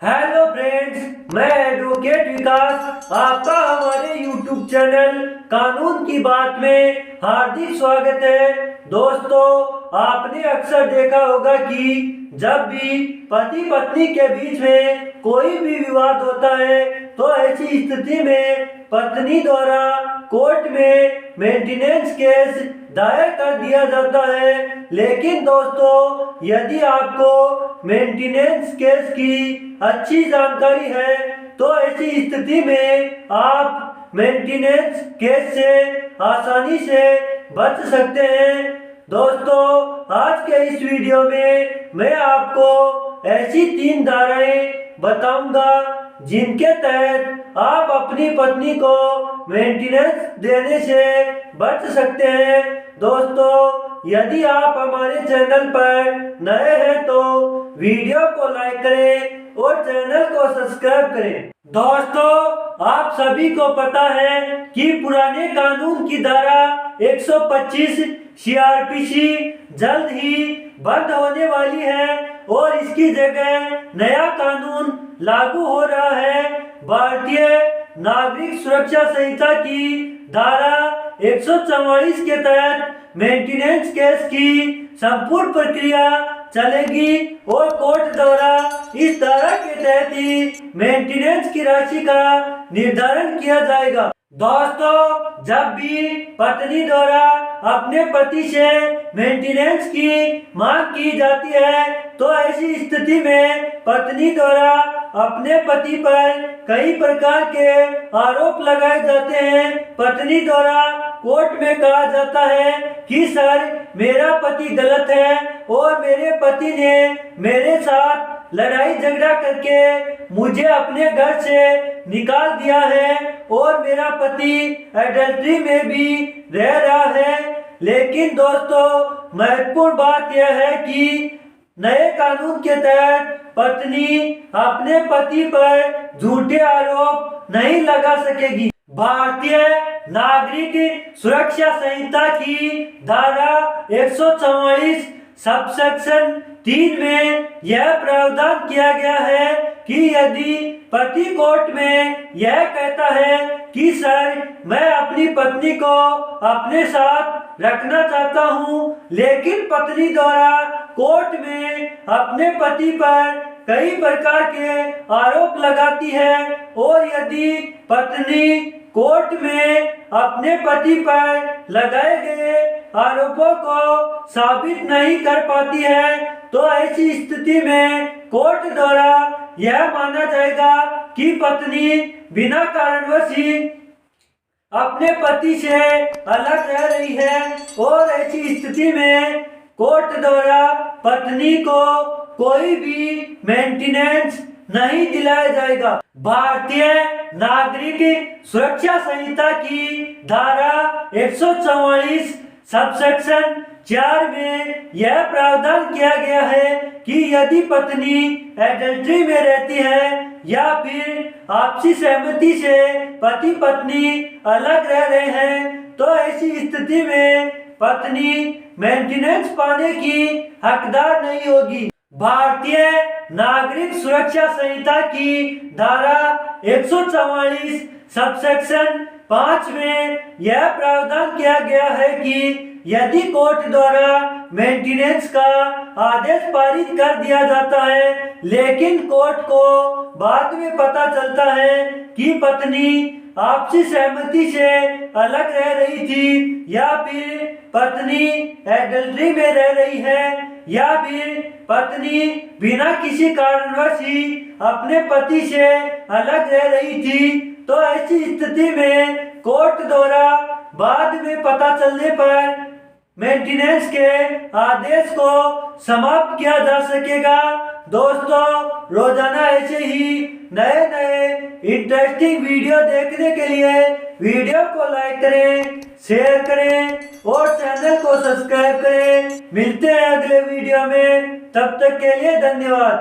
Hello friends, मैं advocate विकास आपका हमारे यूट्यूब चैनल कानून की बात में हार्दिक स्वागत है। दोस्तों, आपने अक्सर देखा होगा कि जब भी पति पत्नी के बीच में कोई भी विवाद होता है तो ऐसी स्थिति में पत्नी द्वारा कोर्ट में मेंटेनेंस केस दायर कर दिया जाता है। लेकिन दोस्तों, यदि आपको मेंटेनेंस केस की अच्छी जानकारी है तो ऐसी स्थिति में आप मेंटेनेंस केस से आसानी से बच सकते हैं। दोस्तों, आज के इस वीडियो में मैं आपको ऐसी 3 धाराएं बताऊंगा जिनके तहत आप अपनी पत्नी को मेंटेनेंस देने से बच सकते हैं। दोस्तों, यदि आप हमारे चैनल पर नए हैं तो वीडियो को लाइक करें और चैनल को सब्सक्राइब करें। दोस्तों, आप सभी को पता है कि पुराने कानून की धारा 125 सीआरपीसी जल्द ही बंद होने वाली है और इसकी जगह नया कानून लागू हो रहा है। भारतीय नागरिक सुरक्षा संहिता की धारा 144 के तहत मेंटेनेंस केस की संपूर्ण प्रक्रिया चलेगी और कोर्ट द्वारा इस धारा के तहत ही मेंटेनेंस की राशि का निर्धारण किया जाएगा। दोस्तों, जब भी पत्नी द्वारा अपने पति से मेंटेनेंस की मांग की जाती है तो ऐसी स्थिति में पत्नी द्वारा अपने पति पर कई प्रकार के आरोप लगाए जाते हैं। पत्नी द्वारा कोर्ट में कहा जाता है कि सर, मेरा पति गलत है और मेरे पति ने मेरे साथ लड़ाई झगड़ा करके मुझे अपने घर से निकाल दिया है और मेरा पति एडल्ट्री में भी रह रहा है। लेकिन दोस्तों, महत्वपूर्ण बात यह है कि नए कानून के तहत पत्नी अपने पति पर झूठे आरोप नहीं लगा सकेगी। भारतीय नागरिक सुरक्षा संहिता की धारा 144 सबसेक्शन 3 में यह प्रावधान किया गया है कि यदि पति कोर्ट में यह कहता है कि सर, मैं अपनी पत्नी को अपने साथ रखना चाहता हूं, लेकिन पत्नी द्वारा कोर्ट में अपने पति पर कई प्रकार के आरोप लगाती है और यदि पत्नी कोर्ट में अपने पति पर लगाए गए आरोपों को साबित नहीं कर पाती है तो ऐसी स्थिति में कोर्ट द्वारा यह माना जाएगा कि पत्नी बिना कारणवश ही अपने पति से अलग रह रही है और ऐसी स्थिति में कोर्ट द्वारा पत्नी को कोई भी मेंटेनेंस नहीं दिलाया जाएगा। भारतीय नागरिक सुरक्षा संहिता की धारा 144 सबसेक्शन 4 में यह प्रावधान किया गया है कि यदि पत्नी एडल्ट्री में रहती है या फिर आपसी सहमति से पति पत्नी अलग रह रहे हैं तो ऐसी स्थिति में पत्नी मेंटेनेंस पाने की हकदार नहीं होगी। भारतीय नागरिक सुरक्षा संहिता की धारा 144 सबसेक्शन 5 में यह प्रावधान किया गया है कि यदि कोर्ट द्वारा मेंटेनेंस का आदेश पारित कर दिया जाता है लेकिन कोर्ट को बाद में पता चलता है कि पत्नी आपसी सहमति से अलग रह रही थी या फिर पत्नी एडल्ट्री में रह रही है या फिर पत्नी बिना किसी कारणवश ही अपने पति से अलग रह रही थी तो ऐसी स्थिति में कोर्ट द्वारा बाद में पता चलने पर मेंटेनेंस के आदेश को समाप्त किया जा सकेगा। दोस्तों, रोजाना ऐसे ही नए नए इंटरेस्टिंग वीडियो देखने के लिए वीडियो को लाइक करें, शेयर करें और चैनल को सब्सक्राइब करें। मिलते हैं अगले वीडियो में, तब तक के लिए धन्यवाद।